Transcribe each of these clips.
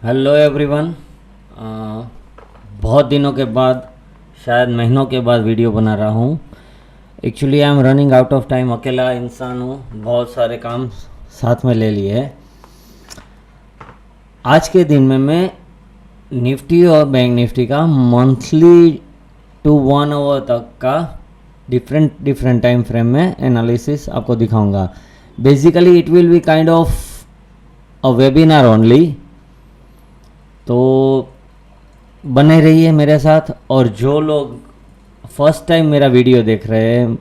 Hello everyone. बहुत दिनों के बाद, शायद महीनों के बाद वीडियो बना रहा हूँ। Actually I am running out of time. अकेला इंसान हूँ, बहुत सारे काम साथ में ले लिए हैं। आज के दिन में मैं निफ्टी और बैंक निफ्टी का मंथली टू 1 आवर तक का डिफरेंट डिफरेंट टाइम फ्रेम में एनालिसिस आपको दिखाऊंगा। Basically it will be kind of a webinar only, तो बने रहिए मेरे साथ। और जो लोग फर्स्ट टाइम मेरा वीडियो देख रहे हैं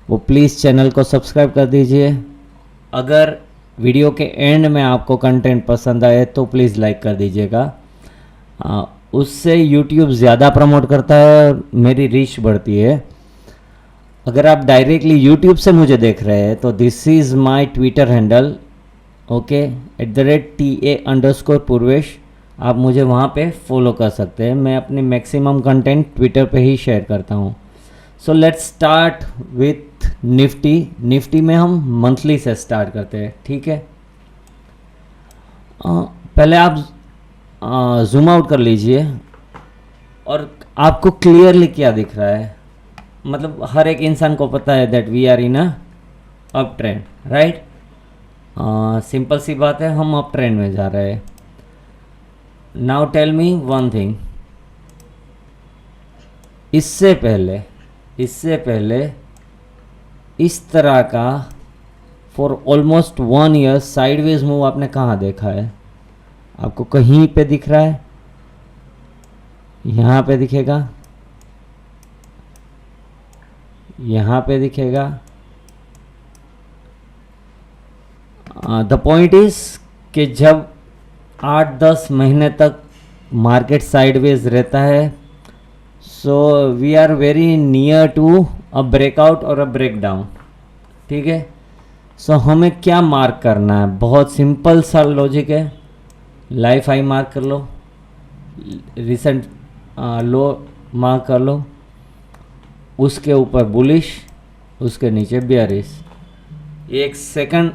वो प्लीज़ चैनल को सब्सक्राइब कर दीजिए। अगर वीडियो के एंड में आपको कंटेंट पसंद आए तो प्लीज़ लाइक कर दीजिएगा। उससे यूट्यूब ज़्यादा प्रमोट करता है और मेरी रीच बढ़ती है। अगर आप डायरेक्टली यूट्यूब से मुझे देख रहे हैं तो this is my Twitter handle, okay, @TA_पूर्वेश। आप मुझे वहाँ पे फॉलो कर सकते हैं। मैं अपनी मैक्सिमम कंटेंट ट्विटर पे ही शेयर करता हूँ। So let's start with Nifty. Nifty में हम मंथली से स्टार्ट करते हैं, ठीक है। पहले आप जूम आउट कर लीजिए और आपको क्लियरली क्या दिख रहा है। मतलब हर एक इंसान को पता है that we are in a up trend, right. Simple सी बात है, हम अप ट्रेंड में जा रहे हैं। Now tell me one thing, इससे पहले इस तरह का for almost 1 year sideways move आपने कहाँ देखा है? आपको कहीं पे दिख रहा है? यहाँ पे दिखेगा, यहाँ पे दिखेगा। द पॉइंट इज कि जब 8-10 महीने तक मार्केट साइडवेज रहता है, so we are very near to a breakout और अ ब्रेकडाउन, ठीक है। सो हमें क्या मार्क करना है? बहुत सिंपल सा लॉजिक है। लाइफ हाई मार्क कर लो, रिसेंट लो मार्क कर लो, उसके ऊपर बुलिश, उसके नीचे बेयरिश। एक सेकंड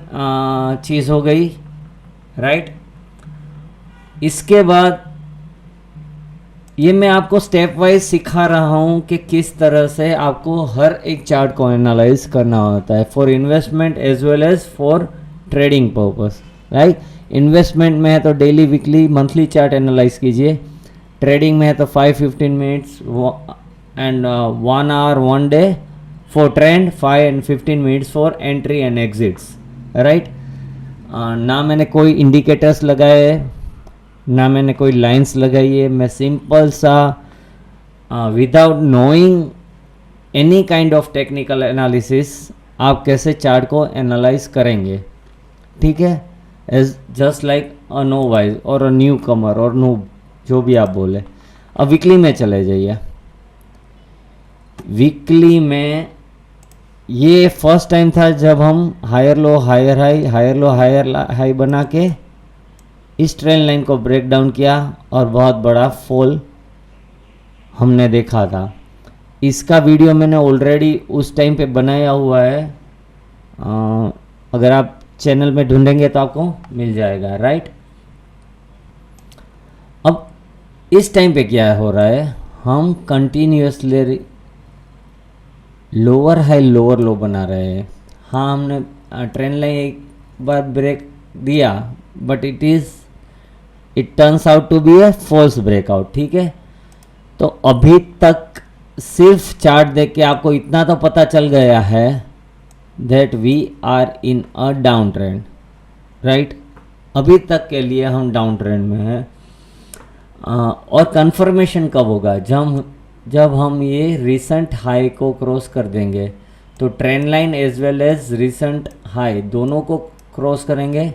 चीज़ हो गई, राइट। इसके बाद ये मैं आपको स्टेप वाइज सिखा रहा हूँ कि किस तरह से आपको हर एक चार्ट को एनालाइज करना होता है for investment as well as for trading purpose, right. Investment में है तो daily, weekly, monthly chart analyse कीजिए। ट्रेडिंग में है तो 5-15 minutes and 1 hour 1 day for trend, 5 and 15 minutes for entry and exits, right. ना मैंने कोई इंडिकेटर्स लगाए, ना मैंने कोई लाइंस लगाई है। मैं सिंपल सा without knowing any kind of technical analysis आप कैसे चार्ट को एनालाइज करेंगे, ठीक है। As just like a novice or a new कमर और नो, जो भी आप बोले। अब वीकली में चले जाइए। वीकली में ये फर्स्ट टाइम था जब हम higher low higher high, higher low higher high बना के इस ट्रेंड लाइन को ब्रेक डाउन किया और बहुत बड़ा फॉल हमने देखा था। इसका वीडियो मैंने ऑलरेडी उस टाइम पे बनाया हुआ है। अगर आप चैनल में ढूंढेंगे तो आपको मिल जाएगा, राइट। अब इस टाइम पे क्या हो रहा है, हम continuously lower high lower low बना रहे हैं। हाँ, हमने ट्रेंड लाइन एक बार ब्रेक दिया, but it turns out to be a false breakout, ठीक है। तो अभी तक सिर्फ चार्ट देख के आपको इतना तो पता चल गया है that we are in a down trend, right. अभी तक के लिए हम डाउन ट्रेंड में हैं। और कंफर्मेशन कब होगा? जब हम ये रिसेंट हाई को क्रॉस कर देंगे, तो trend line as well as recent high दोनों को क्रॉस करेंगे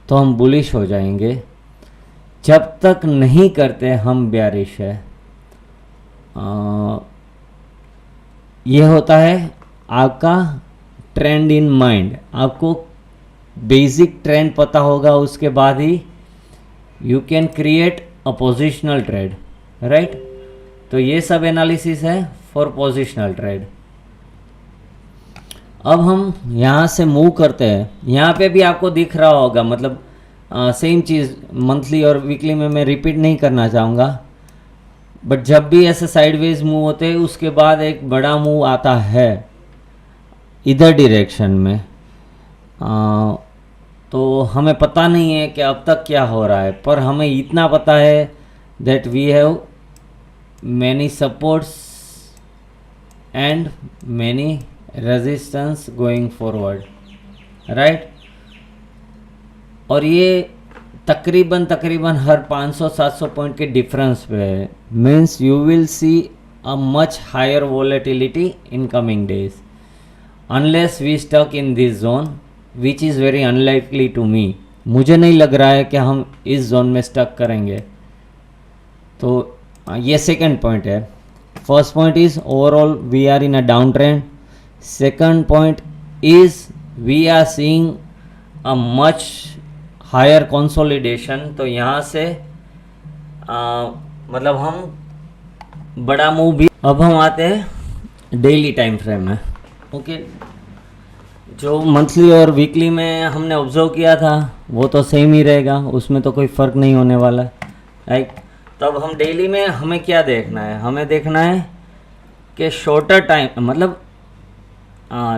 तो हम बुलिश हो जाएंगे। जब तक नहीं करते हम बेयरिश है। ये होता है आपका ट्रेंड इन माइंड। आपको बेसिक ट्रेंड पता होगा, उसके बाद ही you can create a positional trade, right. तो ये सब एनालिसिस है फॉर पोजिशनल ट्रेड। अब हम यहाँ से मूव करते हैं। यहाँ पे भी आपको दिख रहा होगा, मतलब सेम चीज़ मंथली और वीकली में मैं रिपीट नहीं करना चाहूँगा, बट जब भी ऐसे साइडवेज मूव होते हैं उसके बाद एक बड़ा मूव आता है इधर डायरेक्शन में, तो हमें पता नहीं है कि अब तक क्या हो रहा है, पर हमें इतना पता है that we have many supports and many resistance going forward, right. और ये तकरीबन हर 500-700 पॉइंट के डिफरेंस पे है, means you will see a much higher volatility in coming days unless we stuck in this zone which is very unlikely to me. मुझे नहीं लग रहा है कि हम इस जोन में स्टक करेंगे। तो ये सेकंड पॉइंट है। First point is overall we are in a down trend. Second point is we are seeing a much higher consolidation. तो यहाँ से मतलब हम बड़ा मूव भी। अब हम आते हैं डेली टाइम फ्रेम में। ओके, जो मंथली और वीकली में हमने ऑब्जर्व किया था वो तो सेम ही रहेगा, उसमें तो कोई फ़र्क नहीं होने वाला, राइट। तब हम डेली में हमें क्या देखना है, हमें देखना है कि शॉर्टर टाइम मतलब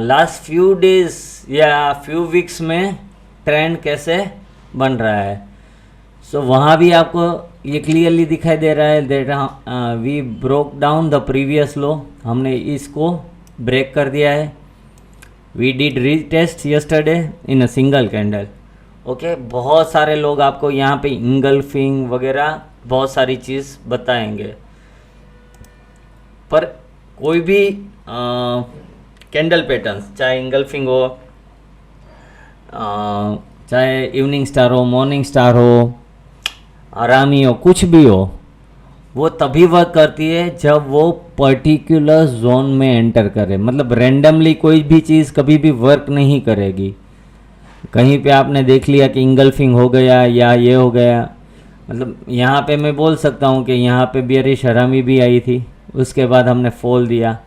लास्ट फ्यू डेज या फ्यू वीक्स में ट्रेंड कैसे बन रहा है। सो वहाँ भी आपको ये क्लियरली दिखाई दे रहा है that we broke down the previous low, हमने इसको ब्रेक कर दिया है। We did retest yesterday in a single candle. Okay, बहुत सारे लोग आपको यहाँ पे इंगल्फिंग वगैरह बहुत सारी चीज़ बताएंगे, पर कोई भी कैंडल पैटर्न्स, चाहे इंगल्फिंग हो, चाहे इवनिंग स्टार हो, मॉर्निंग स्टार हो, आरामी हो, कुछ भी हो, वो तभी वर्क करती है जब वो पर्टिकुलर जोन में एंटर करे। मतलब रैंडमली कोई भी चीज़ कभी भी वर्क नहीं करेगी। कहीं पे आपने देख लिया कि इंगल्फिंग हो गया या ये हो गया, मतलब यहाँ पे मैं बोल सकता हूँ कि यहाँ पे बियरिश हरामी भी आई थी, उसके बाद हमने फॉल दिया।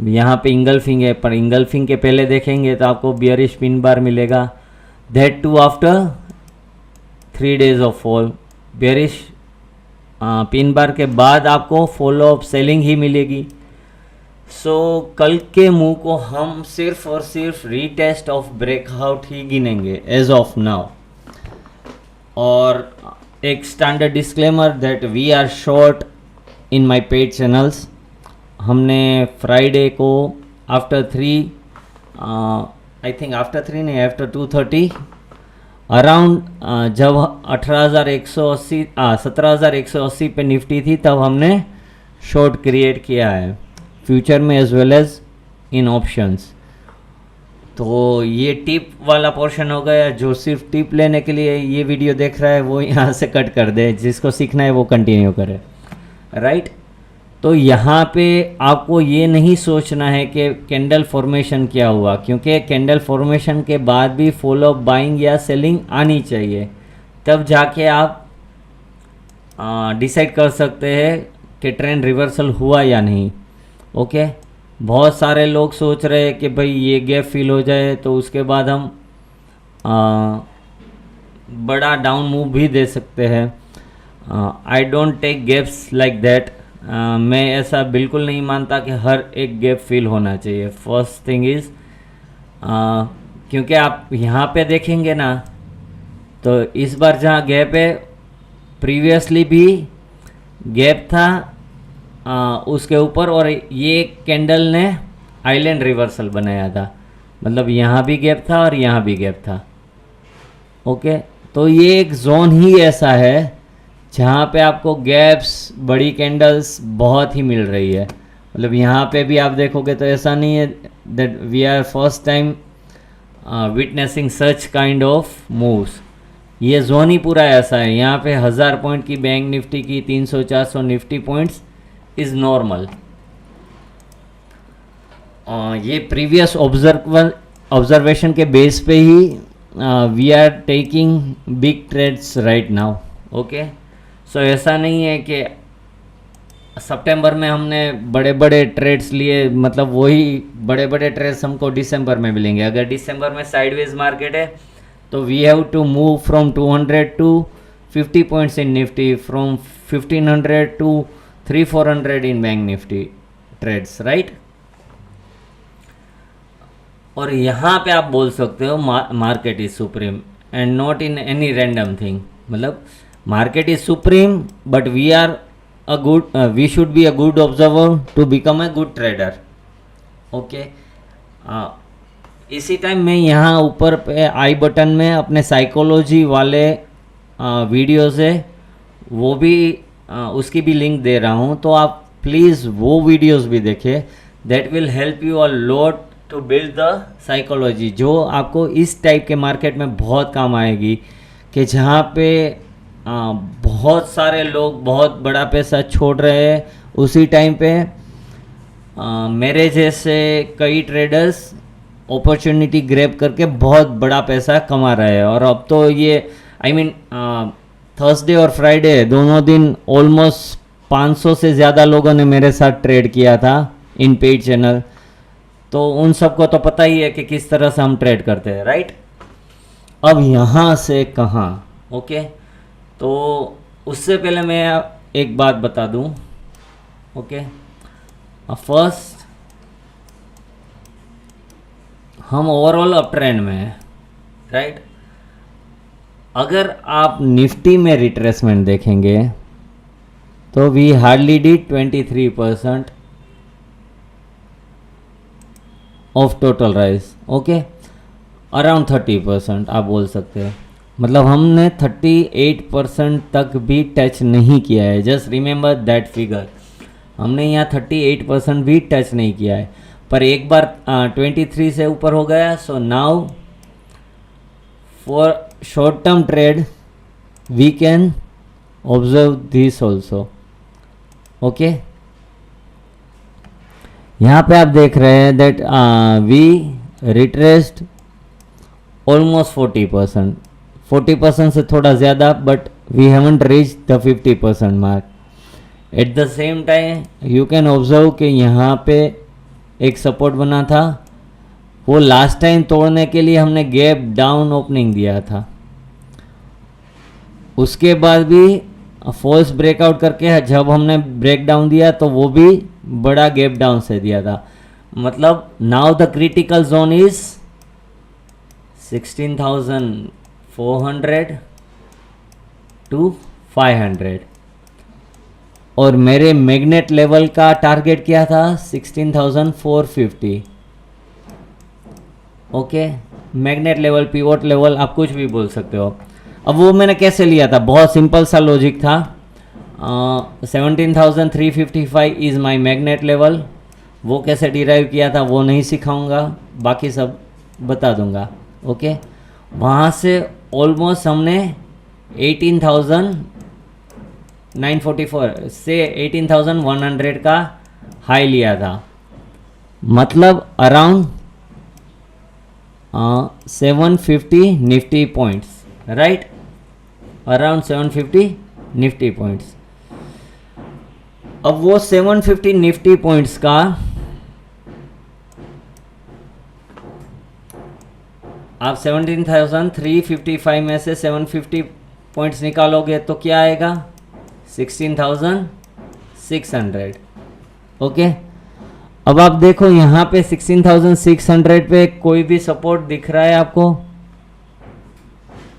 यहाँ पे इंगल्फिंग है, पर इंगल्फिंग के पहले देखेंगे तो आपको बियरिश पिन बार मिलेगा, that too after 3 days of fall. Bearish pin bar के बाद आपको फॉलो अप सेलिंग ही मिलेगी। सो कल के मूव को हम सिर्फ और सिर्फ रीटेस्ट ऑफ ब्रेकआउट ही गिनेंगे एज ऑफ नाउ। और एक standard disclaimer that we are short in my paid channels. हमने फ्राइडे को आफ्टर 3 आई थिंक आफ्टर 3 नहीं, आफ्टर 2:30 अराउंड जब 18,180 17,180 पे निफ्टी थी, तब हमने शॉर्ट क्रिएट किया है फ्यूचर में as well as in options. तो ये टिप वाला पोर्शन हो गया। जो सिर्फ टिप लेने के लिए ये वीडियो देख रहा है वो यहाँ से कट कर दे, जिसको सीखना है वो कंटिन्यू करे, राइट। तो यहाँ पे आपको ये नहीं सोचना है कि कैंडल फॉर्मेशन क्या हुआ, क्योंकि कैंडल फॉर्मेशन के बाद भी फॉलो बाइंग या सेलिंग आनी चाहिए, तब जाके आप डिसाइड कर सकते हैं कि ट्रेंड रिवर्सल हुआ या नहीं। ओके, बहुत सारे लोग सोच रहे हैं कि भाई ये गैप फिल हो जाए तो उसके बाद हम बड़ा डाउन मूव भी दे सकते हैं। I don't take gaps like that. मैं ऐसा बिल्कुल नहीं मानता कि हर एक गैप फिल होना चाहिए। फर्स्ट थिंग इज़ क्योंकि आप यहाँ पे देखेंगे ना, तो इस बार जहाँ गैप है, प्रीवियसली भी गैप था उसके ऊपर, और ये कैंडल ने आइलैंड रिवर्सल बनाया था। मतलब यहाँ भी गैप था और यहाँ भी गैप था। ओके, तो ये एक जोन ही ऐसा है जहाँ पे आपको गैप्स, बड़ी कैंडल्स बहुत ही मिल रही है। मतलब यहाँ पे भी आप देखोगे तो ऐसा नहीं है that we are first time witnessing such kind of moves. ये जोन ही पूरा ऐसा है। यहाँ पे 1000 पॉइंट की बैंक निफ्टी की 300-400 निफ्टी पॉइंट्स इज़ नॉर्मल। ये प्रीवियस ऑब्जर्वेशन के बेस पे ही we are taking big trades right now. Okay, so ऐसा नहीं है कि सितंबर में हमने बड़े बड़े ट्रेड्स लिए, मतलब वही बड़े बड़े ट्रेड्स हमको दिसंबर में मिलेंगे। अगर दिसंबर में साइडवेज मार्केट है तो we have to move from 200 to 50 points in Nifty, from 1500 to 300-400 in bank Nifty trades, right. और यहाँ पे आप बोल सकते हो market is supreme and not in any random thing, मतलब market is supreme but we are a good, we should be a good observer to become a good trader, okay. इसी time मैं यहाँ ऊपर पे आई बटन में अपने psychology वाले videos है, वो भी उसकी भी लिंक दे रहा हूँ, तो आप प्लीज़ वो वीडियोस भी देखें। That will help you a lot to build the psychology, जो आपको इस टाइप के मार्केट में बहुत काम आएगी, कि जहाँ पे बहुत सारे लोग बहुत बड़ा पैसा छोड़ रहे हैं, उसी टाइम पे मेरे जैसे कई ट्रेडर्स अपॉर्चुनिटी ग्रैब करके बहुत बड़ा पैसा कमा रहे हैं। और अब तो ये आई मीन थर्सडे और फ्राइडे दोनों दिन ऑलमोस्ट 500 से ज़्यादा लोगों ने मेरे साथ ट्रेड किया था इन पेड चैनल, तो उन सबको तो पता ही है कि किस तरह से हम ट्रेड करते हैं, राइट। अब यहाँ से कहाँ, ओके। तो उससे पहले मैं एक बात बता दूँ, ओके। फर्स्ट हम ओवरऑल अप ट्रेंड में हैं, राइट। अगर आप निफ्टी में रिट्रेसमेंट देखेंगे तो we hardly did 23% of total rise, okay. Around 30% आप बोल सकते हैं, मतलब हमने 38% तक भी टच नहीं किया है। जस्ट रिमेंबर दैट फिगर, हमने यहाँ 38% भी टच नहीं किया है, पर एक बार 23 से ऊपर हो गया। So now for short term trade we can observe this also, okay. यहाँ पे आप देख रहे हैं दैट वी रिट्रेस्ड ऑलमोस्ट 40% से थोड़ा ज़्यादा, but we haven't reach the 50% mark. At the same time you can observe कि यहाँ पे एक सपोर्ट बना था, वो लास्ट टाइम तोड़ने के लिए हमने गैप डाउन ओपनिंग दिया था, उसके बाद भी फॉल्स ब्रेकआउट करके जब हमने ब्रेक डाउन दिया तो वो भी बड़ा गैप डाउन से दिया था। मतलब now the critical zone is 16,400 to 500, और मेरे मैग्नेट लेवल का टारगेट क्या था 16,450, okay. Magnet level, pivot level, आप कुछ भी बोल सकते हो। अब वो मैंने कैसे लिया था, बहुत सिंपल सा लॉजिक था। 17,355 इज़ माई मैग्नेट लेवल, वो कैसे डिराइव किया था वो नहीं सिखाऊंगा, बाकी सब बता दूंगा, ओके। वहाँ से ऑलमोस्ट हमने 18,944 से 18,100 का हाई लिया था, मतलब around 750 Nifty points, right, around 750 Nifty points. अब वो 750 निफ्टी पॉइंट्स का आप 17,355 में से 750 पॉइंट्स निकालोगे तो क्या आएगा 16,600, ओके। अब आप देखो यहाँ पे 16,600 पे कोई भी सपोर्ट दिख रहा है आपको?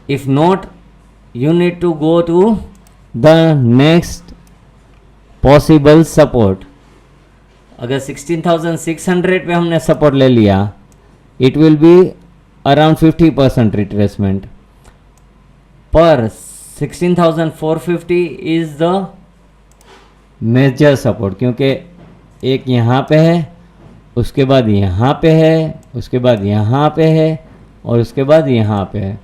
If not you need to go to the next possible support। अगर 16,600 पे हमने सपोर्ट ले लिया, it will be around 50% retracement, पर 16,450 is the major support, क्योंकि एक यहाँ पे है, उसके बाद यहाँ पे है, उसके बाद यहाँ पे है, और उसके बाद यहाँ पे है।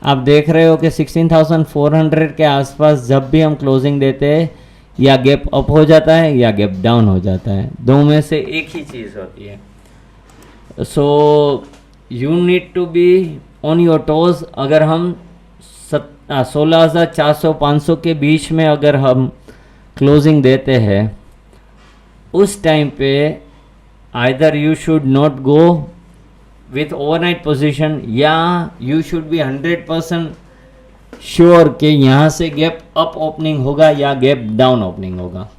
आप देख रहे हो कि 16,400 के आसपास जब भी हम क्लोजिंग देते हैं, या गैप अप हो जाता है या गैप डाउन हो जाता है, दो में से एक ही चीज़ होती है। So you need to be on your toes. अगर हम 16,400-500 के बीच में अगर हम क्लोजिंग देते हैं, उस टाइम पे either you should not go with overnight position, या यू शुड बी 100% श्योर कि यहाँ से गैप अप ओपनिंग होगा या गैप डाउन ओपनिंग होगा.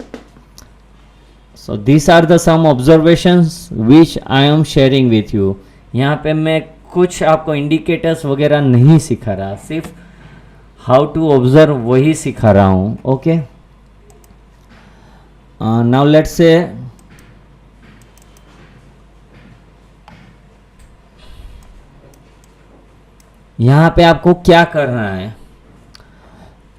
So this are the some observations which I am sharing with you. यहाँ पे मैं कुछ आपको इंडिकेटर्स वगैरह नहीं सिखा रहा, सिर्फ हाउ टू ऑब्जर्व वही सिखा रहा हूँ. ओके, नाउ लेट्स से यहाँ पे आपको क्या करना है.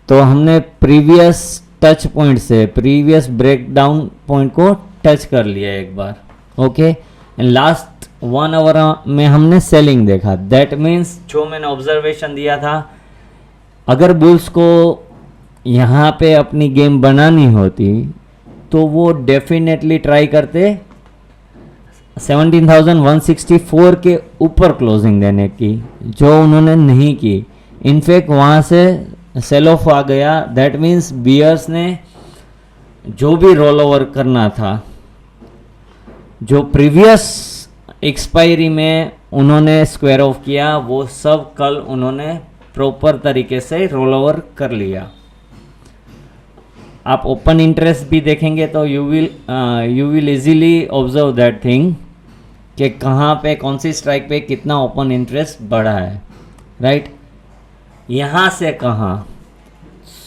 तो हमने प्रीवियस टच पॉइंट से प्रीवियस ब्रेकडाउन पॉइंट को टच कर लिया एक बार. ओके, एंड लास्ट 1 आवर में हमने सेलिंग देखा. दैट मीन्स जो मैंने ऑब्जर्वेशन दिया था, अगर बुल्स को यहाँ पे अपनी गेम बनानी होती तो वो डेफिनेटली ट्राई करते 17,164 के ऊपर क्लोजिंग देने की, जो उन्होंने नहीं की. इनफैक्ट वहाँ से सेल ऑफ आ गया. दैट मीन्स बियर्स ने जो भी रोल ओवर करना था, जो प्रीवियस एक्सपायरी में उन्होंने स्क्वायर ऑफ किया, वो सब कल उन्होंने प्रॉपर तरीके से रोल ओवर कर लिया. आप ओपन इंटरेस्ट भी देखेंगे तो you will easily observe that thing कि कहाँ पे कौन सी स्ट्राइक पे कितना ओपन इंटरेस्ट बढ़ा है. राइट, यहाँ से कहाँ.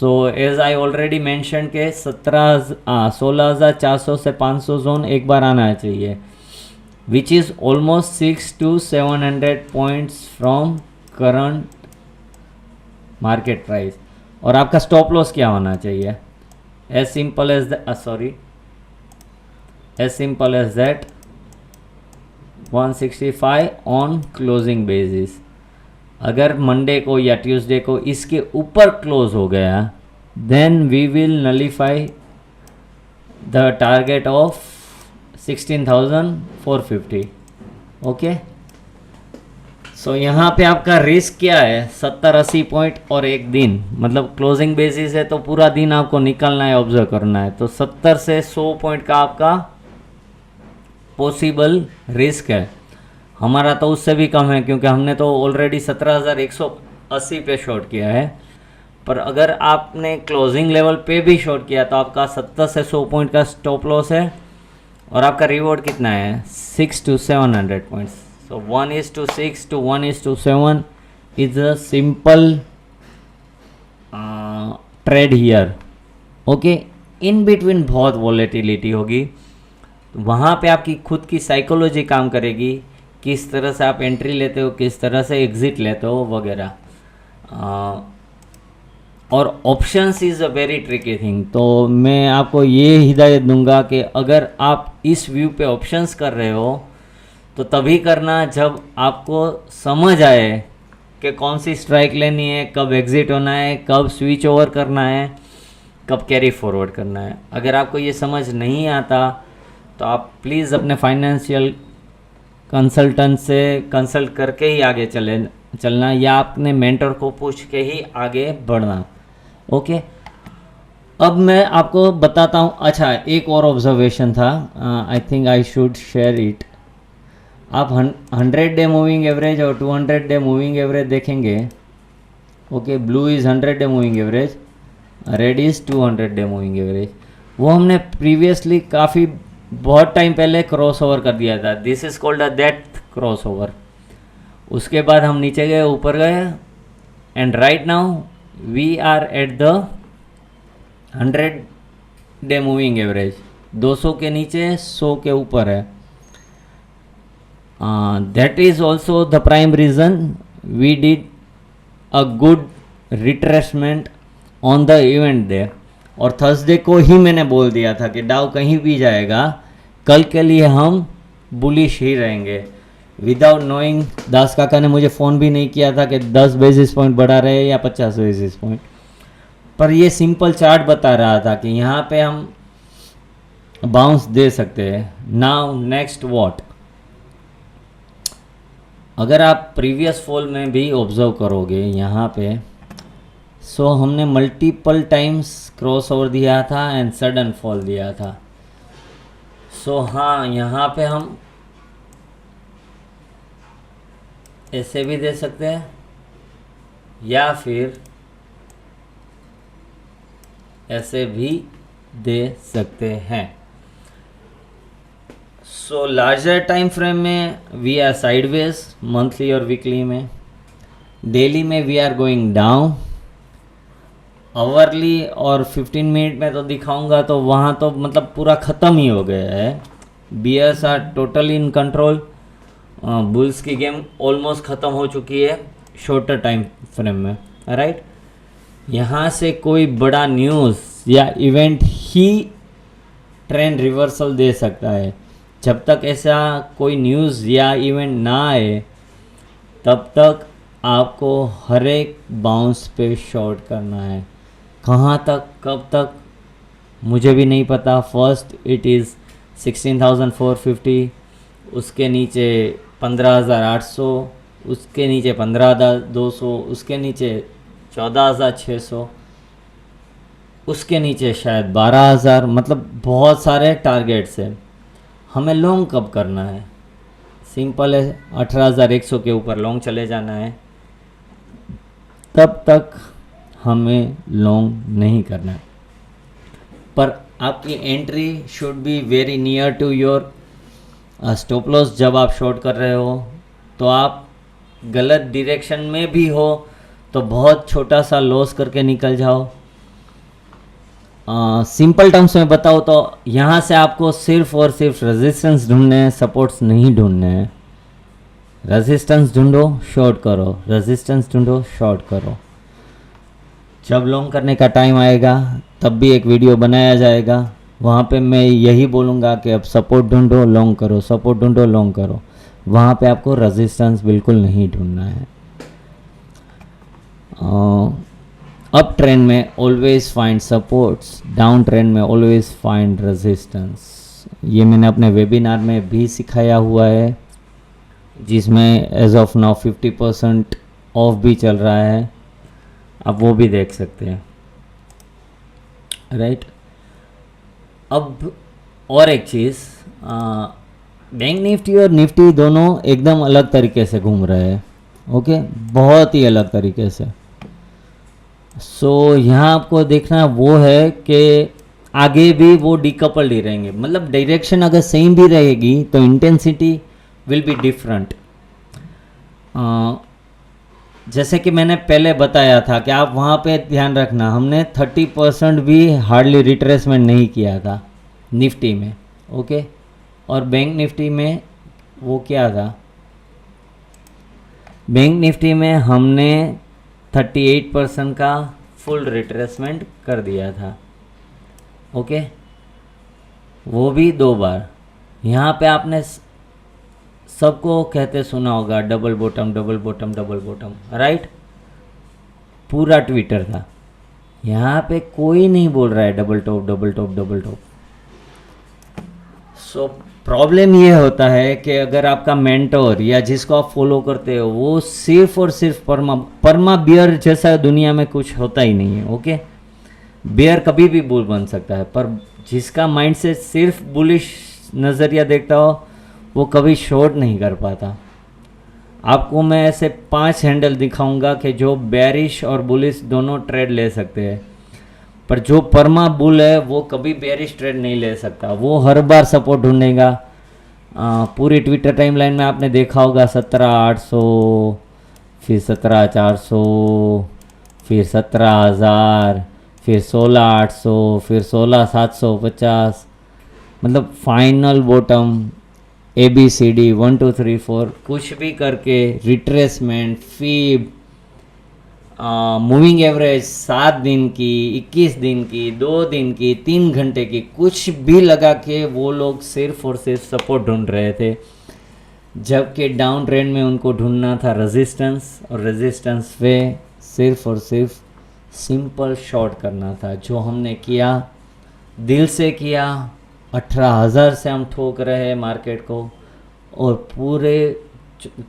So as I already mention के 16,400 से 500 जोन एक बार आना चाहिए, which is almost 600 to 700 points from current market price. और आपका स्टॉप लॉस क्या होना चाहिए? as simple as that 165 on closing basis. अगर मंडे को या ट्यूसडे को इसके ऊपर क्लोज हो गया, then we will nullify the target of 16,450. Okay, so यहाँ पे आपका रिस्क क्या है? 70-80 पॉइंट और एक दिन, मतलब क्लोजिंग बेसिस है तो पूरा दिन आपको निकलना है, ऑब्जर्व करना है. तो 70 से 100 पॉइंट का आपका पॉसिबल रिस्क है. हमारा तो उससे भी कम है, क्योंकि हमने तो ऑलरेडी 17,180 पे शॉर्ट किया है. पर अगर आपने क्लोजिंग लेवल पे भी शॉर्ट किया तो आपका 70 से 100 पॉइंट का स्टॉप लॉस है, और आपका रिवॉर्ड कितना है? 600 to 700 points. So 1:6 to 1:7 is a simple trade here. Okay, in between बहुत volatility होगी. वहाँ पे आपकी खुद की साइकोलॉजी काम करेगी, किस तरह से आप एंट्री लेते हो, किस तरह से एग्जिट लेते हो वगैरह. और options is a very tricky thing. तो मैं आपको ये हिदायत दूंगा कि अगर आप इस व्यू पे ऑप्शंस कर रहे हो तो तभी करना जब आपको समझ आए कि कौन सी स्ट्राइक लेनी है, कब एग्जिट होना है, कब स्विच ओवर करना है, कब कैरी फॉरवर्ड करना है. अगर आपको ये समझ नहीं आता तो आप प्लीज़ अपने फाइनेंशियल कंसल्टेंट से कंसल्ट करके ही आगे चलना, या अपने मेंटर को पूछ के ही आगे बढ़ना. ओके, अब मैं आपको बताता हूँ. अच्छा, एक और ऑब्जर्वेशन था, I think I should share it. आप 100 डे मूविंग एवरेज और 200 डे मूविंग एवरेज देखेंगे. Okay, blue is 100 day moving average, red is 200 day moving average. वो हमने प्रीवियसली काफ़ी बहुत टाइम पहले क्रॉस ओवर कर दिया था. दिस इज़ कॉल्ड अ डेप्थ क्रॉस ओवर. उसके बाद हम नीचे गए, ऊपर गए, and right now we are at the 100 day moving average. 200 के नीचे, 100 के ऊपर है. That is also the prime reason we did a good retracement on the event day. और थर्सडे को ही मैंने बोल दिया था कि डाउ कहीं भी जाएगा, कल के लिए हम बुलिश ही रहेंगे. विदाउट नोइंग, दास काका ने मुझे फ़ोन भी नहीं किया था कि 10 बेसिस पॉइंट बढ़ा रहे या 50 बेसिस पॉइंट, पर ये सिंपल चार्ट बता रहा था कि यहाँ पे हम बाउंस दे सकते हैं. नाउ नेक्स्ट व्हाट, अगर आप प्रीवियस फॉल में भी ऑब्जर्व करोगे यहाँ पे, सो हमने मल्टीपल टाइम्स क्रॉस ओवर दिया था एंड सडन फॉल दिया था. सो हाँ, यहाँ पे हम ऐसे भी दे सकते हैं या फिर ऐसे भी दे सकते हैं। सो लार्जर टाइम फ्रेम में वी आर साइडवेज, मंथली और वीकली में। डेली में we are going down. Hourly और 15 मिनट में तो दिखाऊंगा तो वहाँ तो मतलब पूरा ख़त्म ही हो गया है। Bears are totally in control. Bulls की गेम ऑलमोस्ट ख़त्म हो चुकी है शॉर्टर टाइम फ्रेम में, राइट। यहाँ से कोई बड़ा न्यूज़ या इवेंट ही ट्रेंड रिवर्सल दे सकता है। जब तक ऐसा कोई न्यूज़ या इवेंट ना आए तब तक आपको हर एक बाउंस पे शॉर्ट करना है। कहाँ तक, कब तक मुझे भी नहीं पता। फर्स्ट इट इज़ 16,450, उसके नीचे 15,800, उसके नीचे 15,200, उसके नीचे 14,600, उसके नीचे शायद 12,000। मतलब बहुत सारे टारगेट्स हैं। हमें लॉन्ग कब करना है? सिंपल है, 18,100 के ऊपर लॉन्ग चले जाना है, तब तक हमें लॉन्ग नहीं करना है। पर आपकी entry should be very near to your stop loss. जब आप शॉर्ट कर रहे हो तो आप गलत डायरेक्शन में भी हो तो बहुत छोटा सा लॉस करके निकल जाओ। सिंपल टर्म्स में बताओ तो यहाँ से आपको सिर्फ और सिर्फ रेजिस्टेंस ढूंढने हैं, सपोर्ट्स नहीं ढूंढने हैं। रेजिस्टेंस ढूंढो, शॉर्ट करो, रेजिस्टेंस ढूंढो, शॉर्ट करो। जब लॉन्ग करने का टाइम आएगा तब भी एक वीडियो बनाया जाएगा, वहाँ पे मैं यही बोलूँगा कि अब सपोर्ट ढूंढो, लॉन्ग करो, सपोर्ट ढूंढो, लॉन्ग करो। वहाँ पे आपको रेजिस्टेंस बिल्कुल नहीं ढूंढना है। अप ट्रेंड में always find supports, down trend में ऑलवेज फाइंड रेजिस्टेंस। ये मैंने अपने वेबिनार में भी सिखाया हुआ है, जिसमें एज ऑफ नाउ 50% ऑफ भी चल रहा है, आप वो भी देख सकते हैं, राइट। अब और एक चीज़, बैंक निफ्टी और निफ्टी दोनों एकदम अलग तरीके से घूम रहे हैं, ओके, बहुत ही अलग तरीके से। सो यहाँ आपको देखना वो है कि आगे भी वो डिकपल्ड ही रहेंगे। मतलब डायरेक्शन अगर सेम भी रहेगी तो इंटेंसिटी विल बी डिफरेंट। जैसे कि मैंने पहले बताया था कि आप वहाँ पे ध्यान रखना, हमने 30% भी हार्डली रिट्रेसमेंट नहीं किया था निफ्टी में, ओके। और बैंक निफ्टी में वो क्या था, बैंक निफ्टी में हमने 38% का फुल रिट्रेसमेंट कर दिया था, ओके, वो भी 2 बार। यहाँ पे आपने सबको कहते सुना होगा double bottom, double bottom, double bottom, right. पूरा ट्विटर था। यहाँ पे कोई नहीं बोल रहा है double top, double top, double top. So problem ये होता है कि अगर आपका मेंटोर या जिसको आप फॉलो करते हो वो सिर्फ और सिर्फ परमा बियर जैसा दुनिया में कुछ होता ही नहीं है, ओके। बियर कभी भी बुल बन सकता है, पर जिसका माइंड से सिर्फ बुलिश नज़रिया देखता हो वो कभी शॉर्ट नहीं कर पाता। आपको मैं ऐसे 5 हैंडल दिखाऊंगा कि जो बेरिश और बुलिश दोनों ट्रेड ले सकते हैं, पर जो परमा बुल है वो कभी बेरिश ट्रेड नहीं ले सकता। वो हर बार सपोर्ट ढूंढेगा। पूरी ट्विटर टाइमलाइन में आपने देखा होगा 17,800, फिर 17,400, फिर 17,000, फिर 16,800, फिर 16,750। मतलब फाइनल बॉटम ABCD 1 2 3 4 कुछ भी करके रिट्रेसमेंट, फीब, मूविंग एवरेज 7 दिन की, 21 दिन की, 2 दिन की, 3 घंटे की, कुछ भी लगा के वो लोग सिर्फ और सिर्फ सपोर्ट ढूंढ रहे थे। जबकि डाउन ट्रेंड में उनको ढूंढना था रेजिस्टेंस, और रेजिस्टेंस पे सिर्फ और सिर्फ सिंपल शॉर्ट करना था, जो हमने किया, दिल से किया। 18,000 से हम ठोक रहे हैं मार्केट को, और पूरे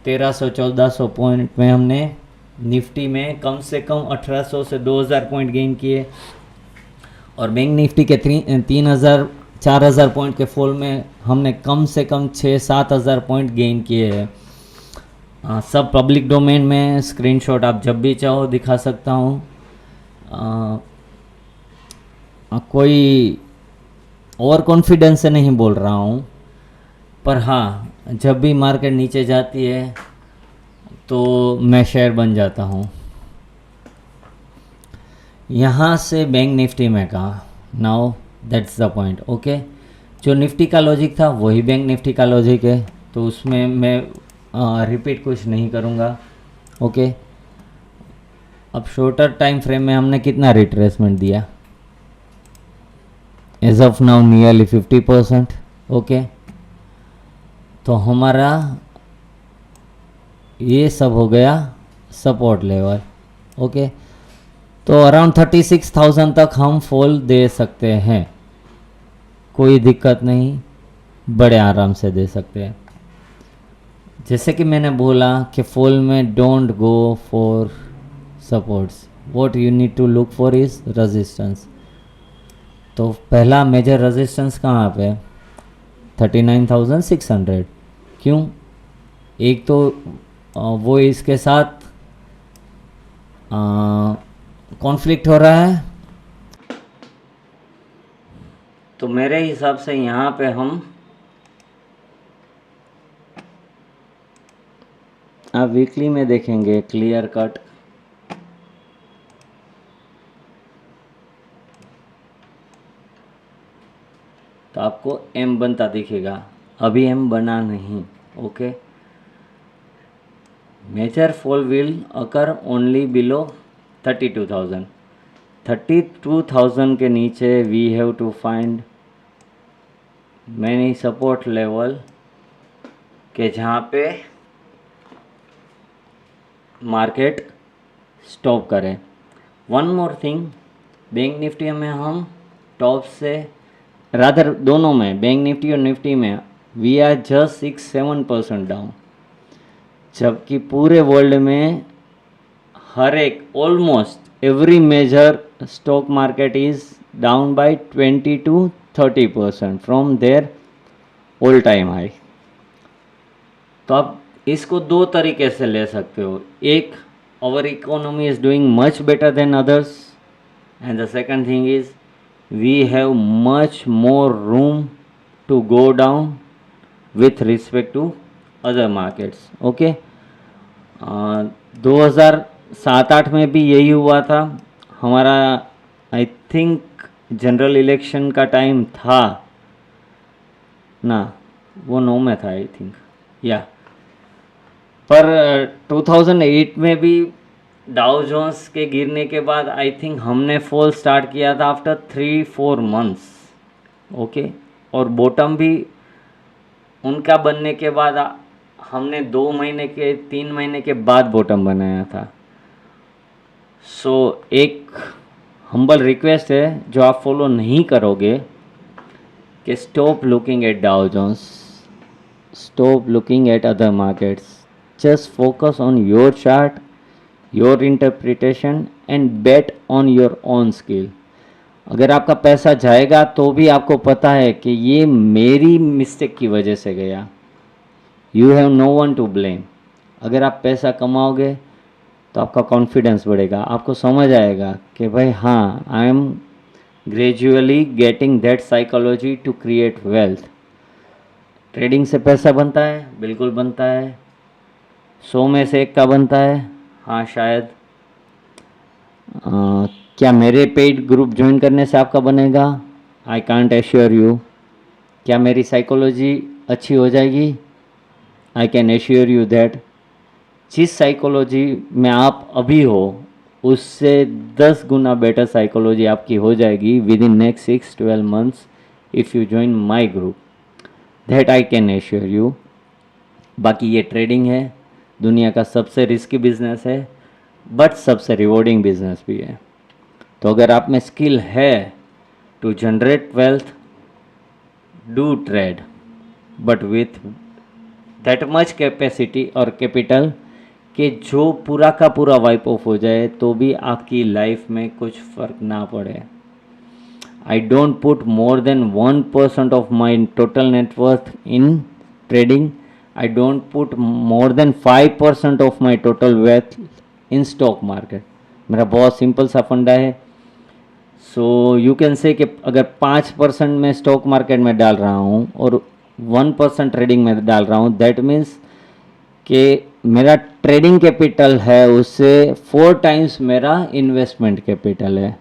1300-1400 पॉइंट में हमने निफ्टी में कम से कम 1800 से 2000 पॉइंट गेन किए, और बैंक निफ्टी के 3,000-4,000 पॉइंट के फॉल में हमने कम से कम 6-7 हज़ार पॉइंट गेन किए हैं। सब पब्लिक डोमेन में, स्क्रीनशॉट आप जब भी चाहो दिखा सकता हूँ। कोई ओवर कॉन्फिडेंस से नहीं बोल रहा हूँ, पर हाँ जब भी मार्केट नीचे जाती है तो मैं शेयर बन जाता हूँ। यहाँ से बैंक निफ्टी में कहा, now that's the point. Okay, जो निफ्टी का लॉजिक था वही बैंक निफ्टी का लॉजिक है, तो उसमें मैं रिपीट कुछ नहीं करूँगा। ओके, अब शॉर्टर टाइम फ्रेम में हमने कितना रिट्रेसमेंट दिया, as of now nearly 50%। Okay, तो हमारा ये सब हो गया सपोर्ट लेवल। ओके, तो अराउंड 36,000 तक हम फॉल दे सकते हैं, कोई दिक्कत नहीं, बड़े आराम से दे सकते हैं। जैसे कि मैंने बोला कि फॉल में don't go for supports, what you need to look for is resistance. तो पहला मेजर रेजिस्टेंस कहाँ पे, 39,600। क्यों, एक तो वो इसके साथ कॉन्फ्लिक्ट हो रहा है, तो मेरे हिसाब से यहाँ पे हम आप वीकली में देखेंगे क्लियर कट, तो आपको एम बनता दिखेगा, अभी एम बना नहीं। Okay, major fall will occur only below 32,000। 32,000 के नीचे we have to find many support level के जहाँ पे मार्केट स्टॉप करें। One more thing, bank Nifty में हम टॉप से रादर दोनों में, बैंक निफ्टी और निफ्टी में वी आर जस्ट 6-7% डाउन, जबकि पूरे वर्ल्ड में हर एक almost every major stock market is down by 20-30% from their all time high. तो आप इसको दो तरीके से ले सकते हो, एक our economy is doing much better than others, and the second thing is we have much more room to go down with respect to other markets. Okay, 2007-8 में भी यही हुआ था हमारा, आई थिंक जनरल इलेक्शन का time था ना, वो 9 में था आई थिंक, या पर 2008 में भी डाउ जोन्स के गिरने के बाद आई थिंक हमने फॉल स्टार्ट किया था आफ्टर 3-4 मंथ्स। ओके, और बॉटम भी उनका बनने के बाद हमने 2 महीने के 3 महीने के बाद बॉटम बनाया था। सो एक हम्बल रिक्वेस्ट है जो आप फॉलो नहीं करोगे कि stop looking at Dow Jones, stop looking at other markets, just focus on your chart, your interpretation and bet on your own skill. अगर आपका पैसा जाएगा तो भी आपको पता है कि ये मेरी मिस्टेक की वजह से गया, you have no one to blame. अगर आप पैसा कमाओगे तो आपका कॉन्फिडेंस बढ़ेगा, आपको समझ आएगा कि भाई हाँ, I am gradually getting that psychology to create wealth. Trading से पैसा बनता है, बिल्कुल बनता है, 100 में से 1 का बनता है, हाँ शायद। क्या मेरे पेड ग्रुप ज्वाइन करने से आपका बनेगा? I can't assure you. क्या मेरी साइकोलॉजी अच्छी हो जाएगी? आई कैन एश्योर यू दैट जिस साइकोलॉजी में आप अभी हो उससे 10 गुना बेटर साइकोलॉजी आपकी हो जाएगी within next 6-12 months if you join my group, that I can assure you. बाकी ये ट्रेडिंग है, दुनिया का सबसे रिस्की बिजनेस है, बट सबसे रिवॉर्डिंग बिजनेस भी है। तो अगर आप में स्किल है to generate wealth, do trade, but with that much capacity और कैपिटल कि जो पूरा का पूरा वाइप ऑफ हो जाए तो भी आपकी लाइफ में कुछ फ़र्क ना पड़े। I don't put more than 1% of my total net worth in trading, I don't put more than 5% of my total wealth in stock market. मेरा बहुत सिंपल सा फंडा है. सो यू कैन से कि अगर 5% मैं स्टॉक मार्केट में डाल रहा हूँ और 1% ट्रेडिंग में डाल रहा हूँ, दैट मीन्स कि मेरा ट्रेडिंग कैपिटल है उससे 4 टाइम्स मेरा इन्वेस्टमेंट कैपिटल है.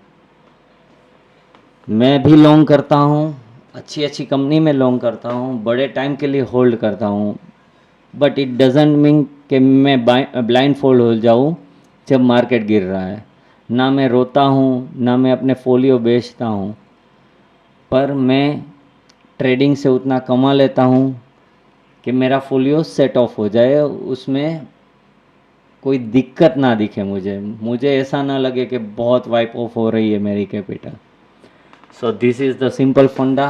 मैं भी लॉन्ग करता हूँ, अच्छी अच्छी कंपनी में लॉन्ग करता हूँ, बड़े टाइम के लिए होल्ड करता हूँ, बट इट डजेंट मीन कि मैं ब्लाइंड फोल्ड हो जाऊँ जब मार्केट गिर रहा है. ना मैं रोता हूँ, ना मैं अपने फोलियो बेचता हूँ, पर मैं ट्रेडिंग से उतना कमा लेता हूँ कि मेरा फोलियो सेट ऑफ हो जाए, उसमें कोई दिक्कत ना दिखे मुझे ऐसा ना लगे कि बहुत वाइप ऑफ हो रही है मेरी capital. So this is the simple funda.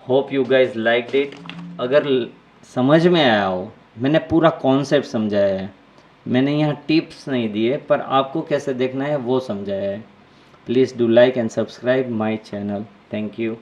Hope you guys like it. अगर समझ में आया हो, मैंने पूरा कॉन्सेप्ट समझाया है, मैंने यहाँ टिप्स नहीं दिए, पर आपको कैसे देखना है वो समझाया है. Please do like and subscribe my channel. Thank you.